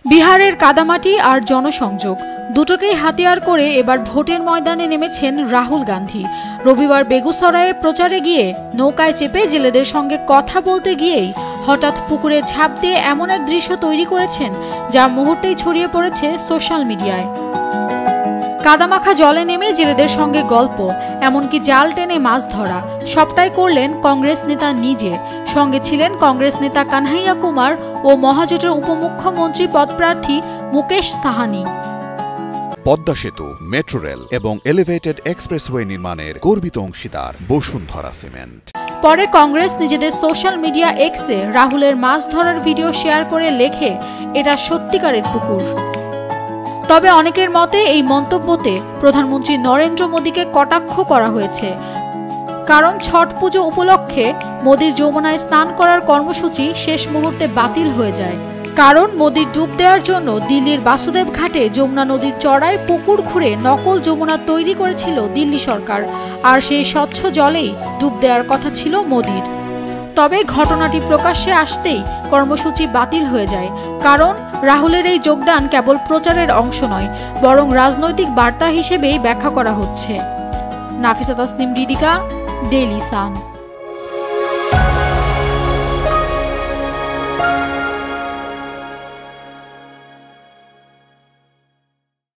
বিহারের কাদামাটি আর জনসংযোগ দুটোকেই হাতিয়ার করে এবার ভোটের ময়দানে নেমেছেন রাহুল গান্ধী। রবিবার বেগুসরায়ে প্রচারে গিয়ে নৌকায় চেপে জেলেদের সঙ্গে কথা বলতে গিয়েই হঠাৎ পুকুরে ঝাঁপ দিয়ে এমন এক দৃশ্য তৈরি করেছেন যা মুহূর্তেই ছড়িয়ে পড়েছে সোশ্যাল মিডিয়ায়। কাদামাখা জলে নেমে জেলেদের সঙ্গে গল্প, এমনকি জাল টেনে মাছ ধরা, সবটাই করলেন কংগ্রেস নেতা নিজে। সঙ্গে ছিলেন কংগ্রেস নেতা কানহাইয়া কুমার ও মহাজোটের উপমুখ্যমন্ত্রী পদপ্রার্থী মুকেশ সাহানি। পদ্মা সেতু, মেট্রো রেল এবং এলিভেটেড এক্সপ্রেসওয়ে নির্মাণের গর্বিত অংশীদার বসুন্ধরা সিমেন্ট। পরে কংগ্রেস নিজেদের সোশ্যাল মিডিয়া এক্সে রাহুলের মাছ ধরার ভিডিও শেয়ার করে লেখে, এটা সত্যিকারের পুকুর। তবে অনেকের মতে এই মন্তব্যতে প্রধানমন্ত্রী নরেন্দ্র মোদীকে কটাক্ষ করা হয়েছে। কারণ ছট পুজো উপলক্ষে মোদীর যমুনায় স্নান করার কর্মসূচি শেষ মুহূর্তে বাতিল হয়ে যায়। কারণ মোদীর ডুব দেওয়ার জন্য দিল্লির বাসুদেব ঘাটে যমুনা নদীর চড়ায় পুকুর খুঁড়ে নকল যমুনা তৈরি করেছিল দিল্লি সরকার, আর সেই স্বচ্ছ জলেই ডুব দেওয়ার কথা ছিল মোদীর। তবে ঘটনাটি প্রকাশ্যে আসতেই কর্মসূচি বাতিল হয়ে যায়। কারণ রাহুলের এই যোগদান কেবল প্রচারের অংশ নয়, বরং রাজনৈতিক বার্তা হিসেবেই ব্যাখ্যা করা হচ্ছে। Nafisa Tasnim Ridhika, Daily Sun.